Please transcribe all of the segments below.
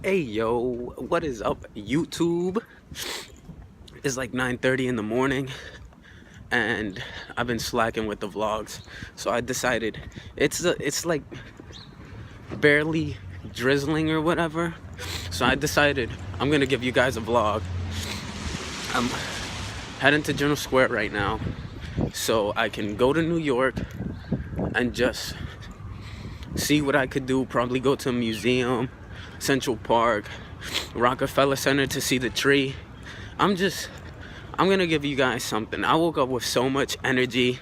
Hey yo, what is up YouTube? It's like 9:30 in the morning and I've been slacking with the vlogs. So I decided it's like barely drizzling or whatever. So I decided I'm gonna give you guys a vlog. I'm heading to General Square right now so I can go to New York and just see what I could do. Probably go to a museum, Central Park, Rockefeller Center to see the tree. I'm gonna give you guys something. I woke up with so much energy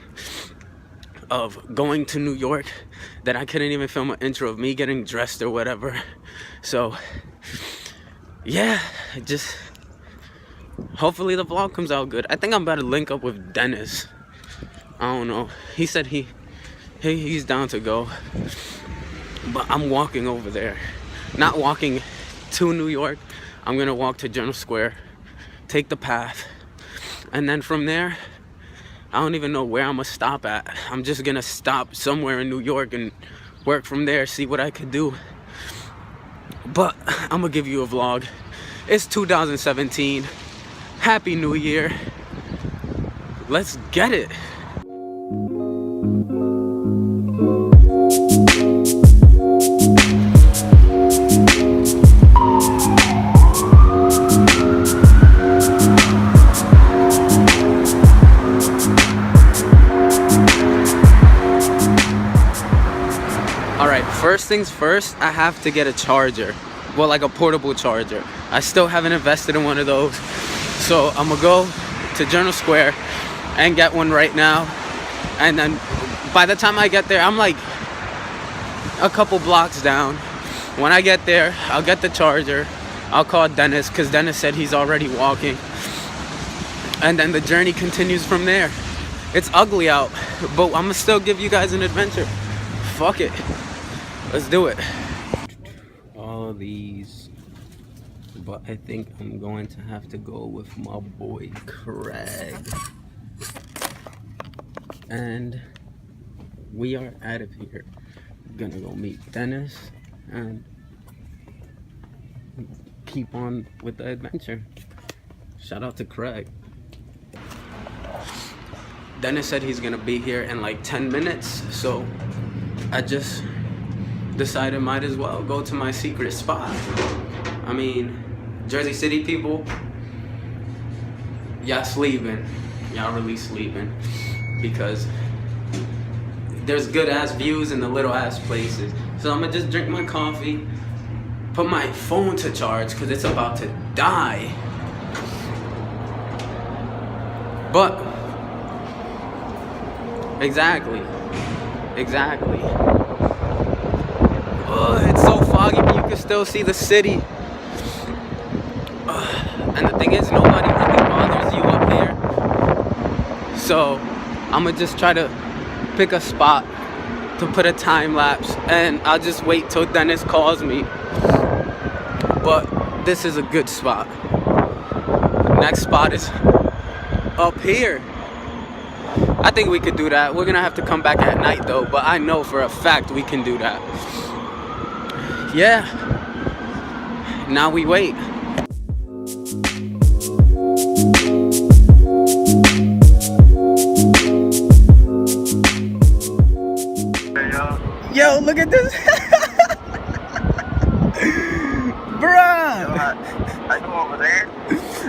of going to New York that I couldn't even film an intro of me getting dressed or whatever. So yeah, just hopefully the vlog comes out good. I think I'm about to link up with Dennis. I don't know. He said he's down to go. But I'm walking over there. Not walking to New York. I'm gonna walk to General Square, take the path, and then from there, I don't even know where I'm gonna stop at. I'm just gonna stop somewhere in New York and work from there, see what I could do. But I'm gonna give you a vlog. It's 2017. Happy New Year. Let's get it. First things first, I have to get a charger. Well, like a portable charger. I still haven't invested in one of those. So I'm gonna go to General Square and get one right now. And then by the time I get there, I'm like a couple blocks down. When I get there, I'll get the charger. I'll call Dennis because Dennis said he's already walking. And then the journey continues from there. It's ugly out, but I'm gonna still give you guys an adventure. Fuck it. Let's do it. All these, but I think I'm going to have to go with my boy Craig. And we are out of here. Gonna go meet Dennis and keep on with the adventure. Shout out to Craig. Dennis said he's gonna be here in like 10 minutes, so I just decided might as well go to my secret spot. I mean, Jersey City people, y'all sleeping. Y'all really sleeping because there's good ass views in the little ass places. So I'm gonna just drink my coffee, put my phone to charge because it's about to die. But exactly. It's so foggy, but you can still see the city. And the thing is, nobody really bothers you up here. So I'm gonna just try to pick a spot to put a time lapse, and I'll just wait till Dennis calls me. But this is a good spot. The next spot is up here. I think we could do that. We're gonna have to come back at night though, but I know for a fact we can do that. Yeah. Now we wait. Yo, look at this. Bruh. I go over there?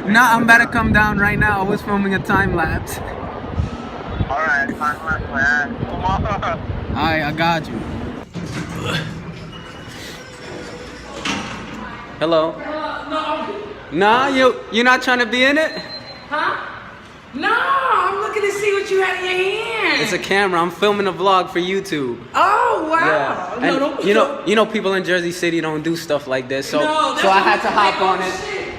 Nah, I'm about to come down right now. I was filming a time lapse. Alright, time lapse, man. Come on. Alright, I got you. Hello. Nah, you not trying to be in it? Huh? No, I'm looking to see what you had in your hand. It's a camera. I'm filming a vlog for YouTube. Oh wow! Yeah. And No, you know, people in Jersey City don't do stuff like this, so no, so I had to hop on it. Shit.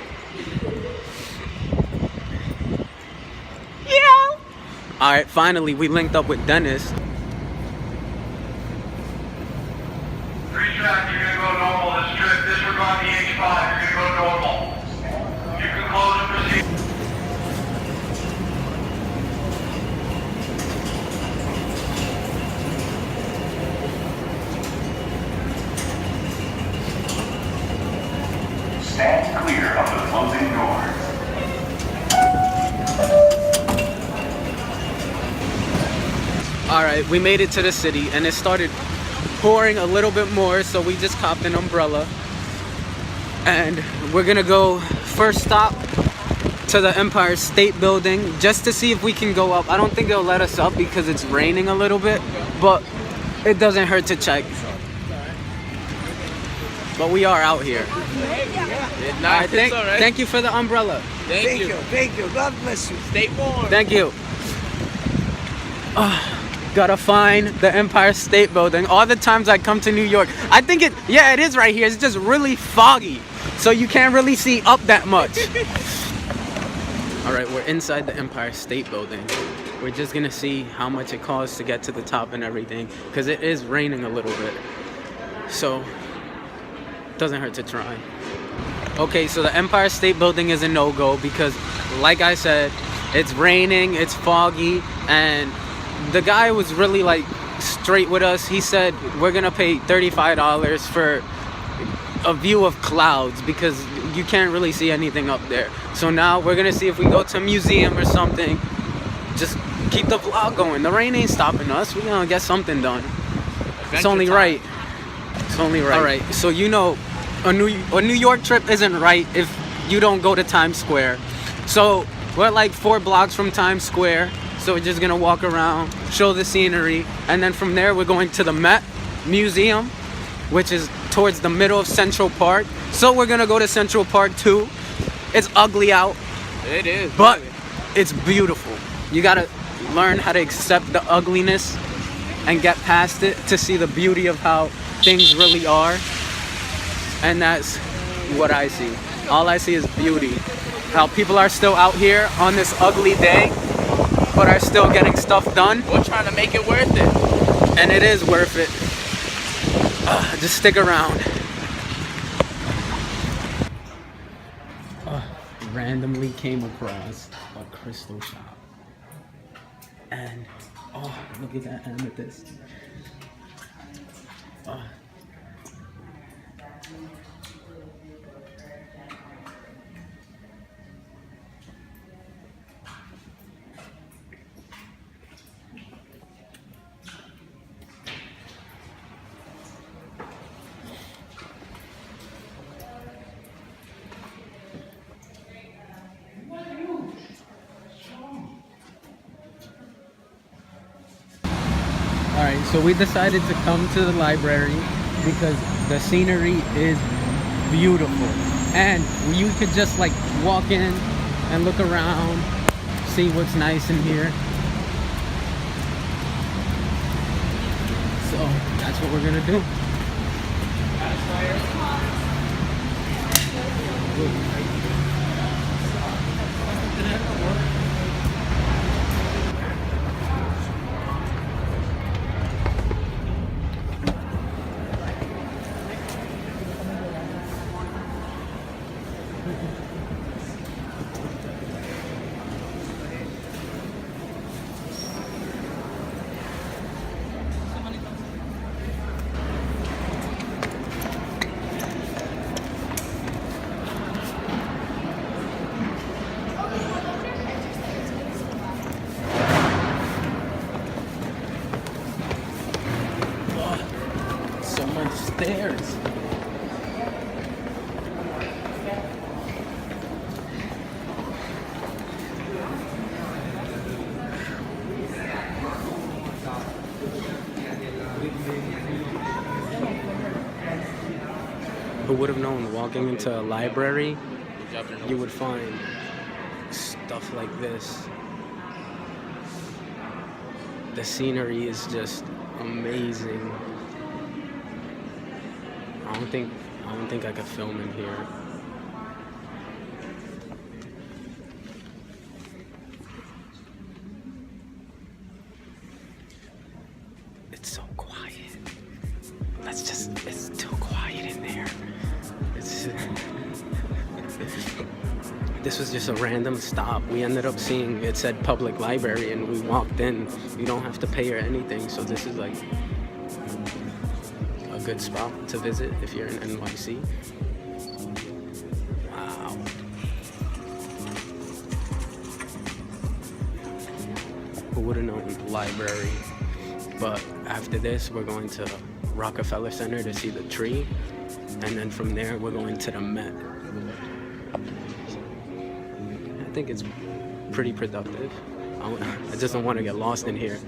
Yeah. All right, finally we linked up with Dennis. 3 track, you're gonna go normal. This trip, disregard the H5, you're gonna go normal. You can close and proceed. Stand clear of the closing doors. All right, we made it to the city and it started pouring a little bit more, so we just copped an umbrella. And we're gonna go first stop to the Empire State Building just to see if we can go up. I don't think they'll let us up because it's raining a little bit, but it doesn't hurt to check. But we are out here. It's All nice. right, It's all right. thank you for the umbrella. Thank you. Thank you. God bless you. Stay warm. Thank you. Gotta find the Empire State Building. All the times I come to New York, I think it is right here. It's just really foggy, so you can't really see up that much. All right, we're inside the Empire State Building. We're just gonna see how much it costs to get to the top and everything, because it is raining a little bit, so doesn't hurt to try. Okay, so the Empire State Building is a no-go because, like I said, it's raining, it's foggy, and the guy was really like straight with us. He said we're gonna pay $35 for a view of clouds because you can't really see anything up there. So now we're gonna see if we go to a museum or something. Just keep the vlog going. The rain ain't stopping us. We're gonna get something done. It's only right. It's only right. All right. So you know, a New York trip isn't right if you don't go to Times Square. So we're like 4 blocks from Times Square. So we're just gonna walk around, show the scenery, and then from there we're going to the Met Museum, which is towards the middle of Central Park. So we're gonna go to Central Park too. It's ugly out, It is. but it's beautiful. You gotta learn how to accept the ugliness and get past it to see the beauty of how things really are. And that's what I see. All I see is beauty. How people are still out here on this ugly day, but are still getting stuff done. We're trying to make it worth it. And it is worth it. Just stick around. Randomly came across a crystal shop. And, oh, look at that amethyst. Alright, so we decided to come to the library because the scenery is beautiful. And you could just like walk in and look around, see what's nice in here. So that's what we're gonna do. So much stairs. Who would have known walking into a library you would find stuff like this? The scenery is just amazing. I don't think I could film in here. It's so quiet. It's too quiet in there. This was just a random stop. We ended up seeing it said public library and we walked in. You don't have to pay or anything, so this is like a good spot to visit if you're in NYC. Who would have known? Library. But after this, we're going to Rockefeller Center to see the tree. And then from there, we're going to the Met. I think it's pretty productive. I just don't want to get lost in here.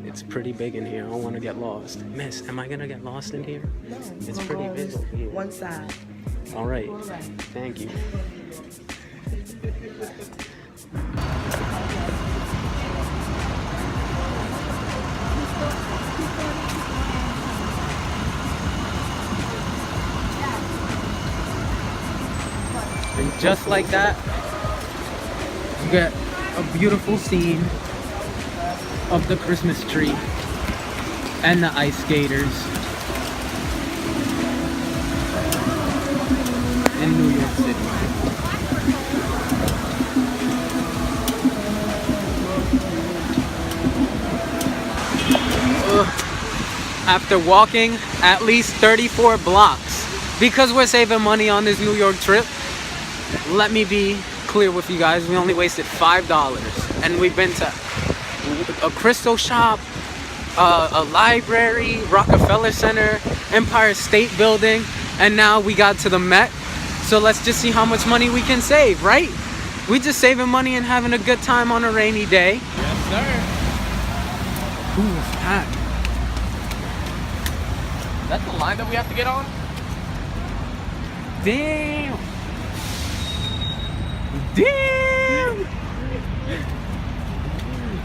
It's pretty big in here. I don't want to get lost. Miss, am I gonna get lost in here? No, It's pretty big over here. one side. All right. Thank you. And just like that, you get a beautiful scene of the Christmas tree and the ice skaters in New York City. After walking at least 34 blocks, because we're saving money on this New York trip, let me be clear with you guys, we only wasted $5 and we've been to a crystal shop, a library, Rockefeller Center, Empire State Building, and now we got to the Met. So let's just see how much money we can save, right? We just saving money and having a good time on a rainy day. Yes, sir. Who was that? That's the line that we have to get on? Damn! Damn!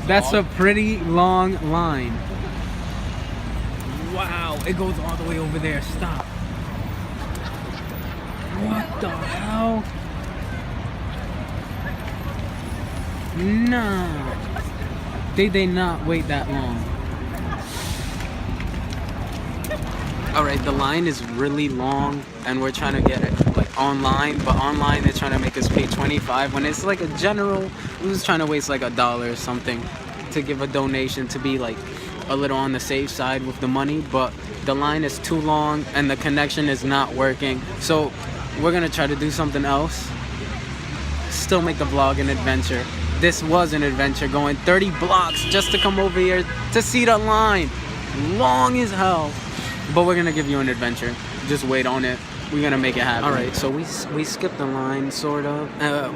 That's a pretty long line. Wow, it goes all the way over there. Stop. What the hell? Nah. They not wait that long. Alright, the line is really long and we're trying to get it like online, but online they're trying to make us pay $25 when it's like a general, we're just trying to waste like $1 or something to give a donation to be like a little on the safe side with the money, but the line is too long and the connection is not working. So we're gonna try to do something else. Still make the vlog an adventure. This was an adventure, going 30 blocks just to come over here to see the line. Long as hell. But we're gonna give you an adventure. Just wait on it. We're gonna make it happen. All right, so we skipped the line, sort of,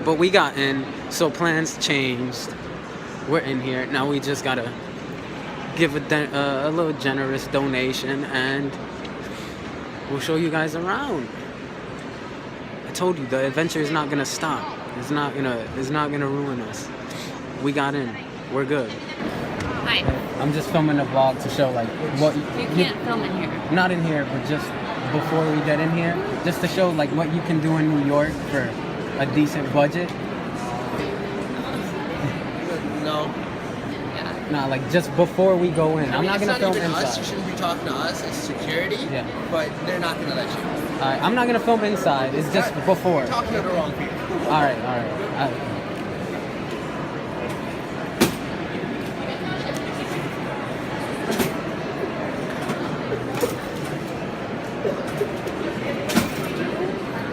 but we got in. So plans changed. We're in here now. We just gotta give a little generous donation, and we'll show you guys around. I told you the adventure is not gonna stop. It's not gonna ruin us. We got in. We're good. Hi. I'm just filming a vlog to show like what You can't film in here. not in here, but just before we get in here, just to show like what you can do in New York for a decent budget. No. Yeah. Nah, like just before we go in. I'm I mean, not it's gonna film even inside. us. You shouldn't be talking to us. It's security. Yeah. But they're not gonna let you. Alright, I'm not gonna film inside. It's just before. You're talking to the wrong people. Alright.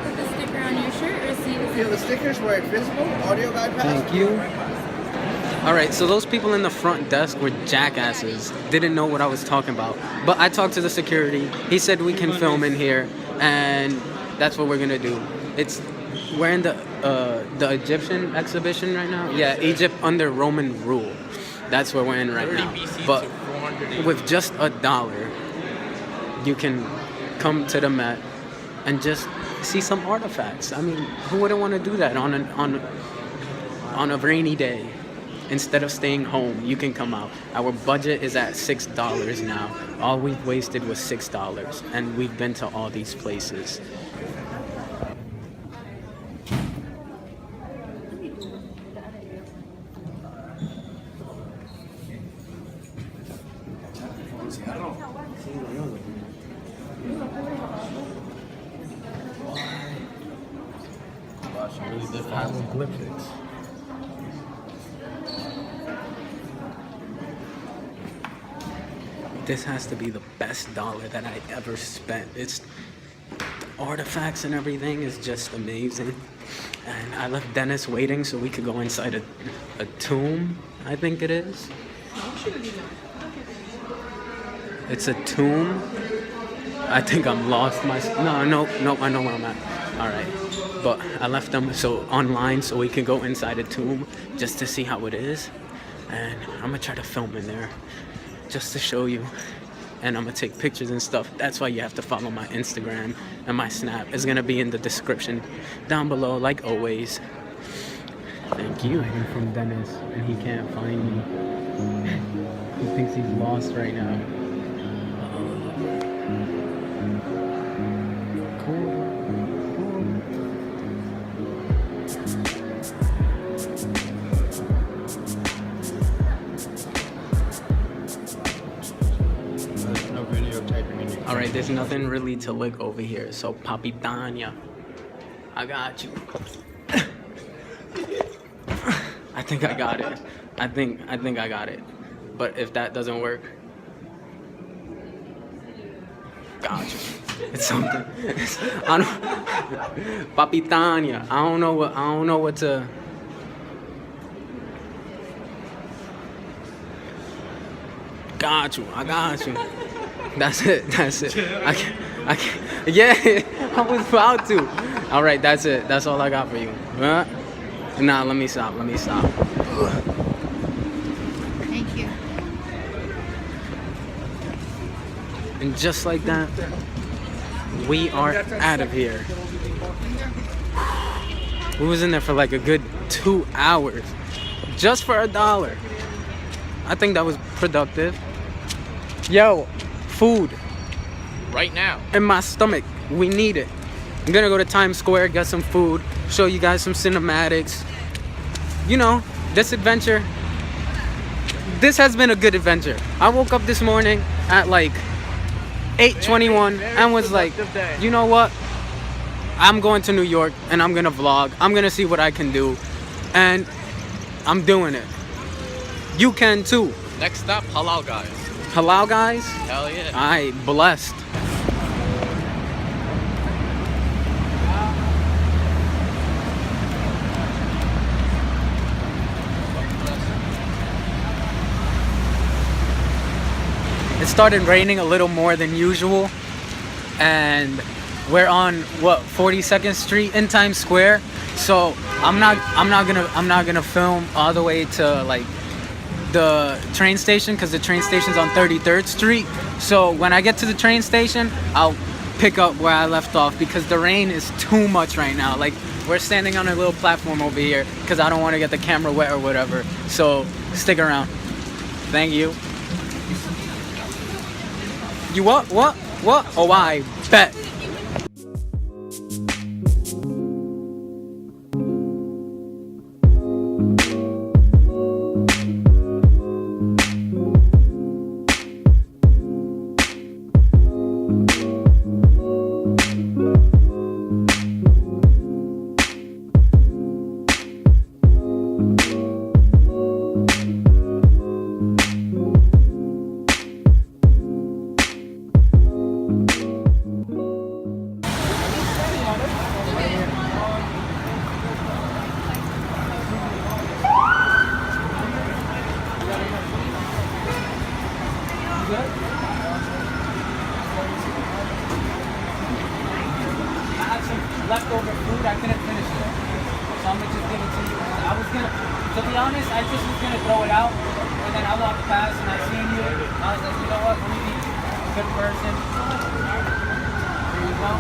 Put the sticker on your shirt or see the Feel the stickers where it's visible. Audio guide pass. Thank you. Alright, so those people in the front desk were jackasses. Didn't know what I was talking about. But I talked to the security. He said we can film in here, and that's what we're gonna do. We're in the Egyptian exhibition right now. Yeah, Egypt under Roman rule. That's where we're in right 30 now. BC But to 400 AD. with just $1, you can come to the Met and just see some artifacts. I mean, who wouldn't want to do that on a rainy day? Instead of staying home, you can come out. Our budget is at $6 now. All we've wasted was $6, and we've been to all these places. Hieroglyphics. This has to be the best dollar that I ever spent. It's artifacts and everything is just amazing. And I left Dennis waiting so we could go inside a tomb, I think it is. It's a tomb. I think I'm lost. No, I know where I'm at. All right, but I left them online so we can go inside a tomb just to see how it is, and I'm gonna try to film in there just to show you, and I'm gonna take pictures and stuff. That's why you have to follow my Instagram and my Snap. It's gonna be in the description down below, like always. Thank you. I'm from Dennis, and he can't find me. He thinks he's lost right now. Alright, there's nothing really to look over here, so Papitania, I got you. I think I got it. I think I got it. But if that doesn't work, got you. It's something. Papitania. I don't know what to. Got you. I got you. That's it. I can't. Yeah, I was about to. All right, that's it. That's all I got for you. Nah, let me stop. Thank you. And just like that, we are out of here. We was in there for like a good 2 hours, just for $1. I think that was productive. Yo. Food Right now. in my stomach. We need it. I'm gonna go to Times Square, get some food, show you guys some cinematics. You know, this adventure, this has been a good adventure. I woke up this morning at like 8:21 and was like, you know what? I'm going to New York and I'm gonna vlog. I'm gonna see what I can do. And I'm doing it. You can too. Next stop, Halal Guys. Halal guys? Hell yeah. I blessed. It started raining a little more than usual, and we're on 42nd Street in Times Square. So I'm not gonna film all the way to like the train station, because the train station's on 33rd Street. So when I get to the train station, I'll pick up where I left off, because the rain is too much right now. Like, we're standing on a little platform over here because I don't want to get the camera wet or whatever. So stick around. Thank you. You what? Oh, I bet. Leftover food, I couldn't finish it, so I'm gonna just give it to you. To be honest, I just was gonna throw it out, and then I walked past and I seen you. I was like, you know what? Let me be a good person. Here you go.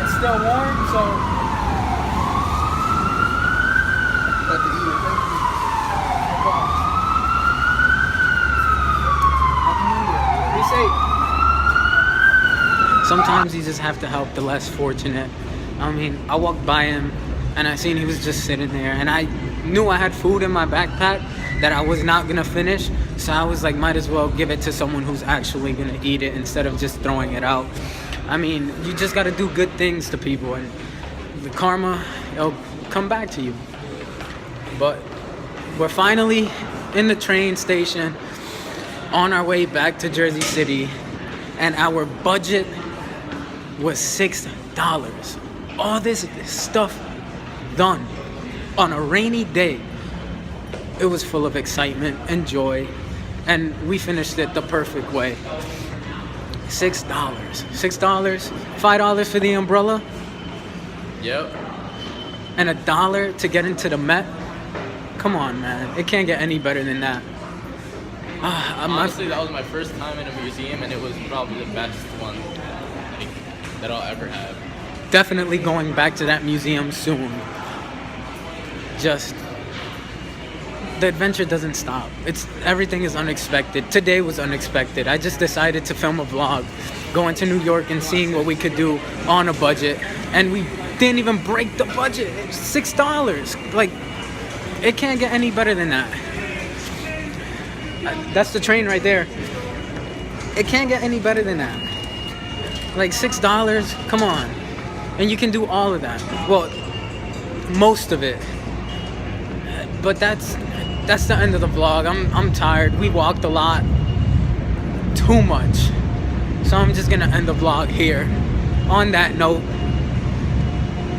It's still warm, so. Sometimes you just have to help the less fortunate. I mean, I walked by him and I seen he was just sitting there, and I knew I had food in my backpack that I was not gonna finish, so I was like, might as well give it to someone who's actually gonna eat it instead of just throwing it out. I mean, you just gotta do good things to people, and the karma, it'll come back to you. But we're finally in the train station on our way back to Jersey City, and our budget was $6. All this stuff done on a rainy day. It was full of excitement and joy, and we finished it the perfect way. $6. $5 for the umbrella, Yep. and $1 to get into the Met. Come on, man. It can't get any better than that. Honestly, that was my first time in a museum, and it was probably the best one like, that I'll ever have. Definitely going back to that museum soon. Just the adventure doesn't stop. Everything is unexpected. Today was unexpected. I just decided to film a vlog going to New York and seeing what we could do on a budget, and we didn't even break the budget. It was $6. Like, it can't get any better than that. That's the train right there. It can't get any better than that. Like $6, come on. And you can do all of that. Well, most of it. But that's the end of the vlog. I'm tired. We walked a lot. Too much. So I'm just gonna end the vlog here. On that note,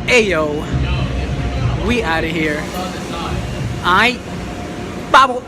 ayo, we out of here. Aight, bobble.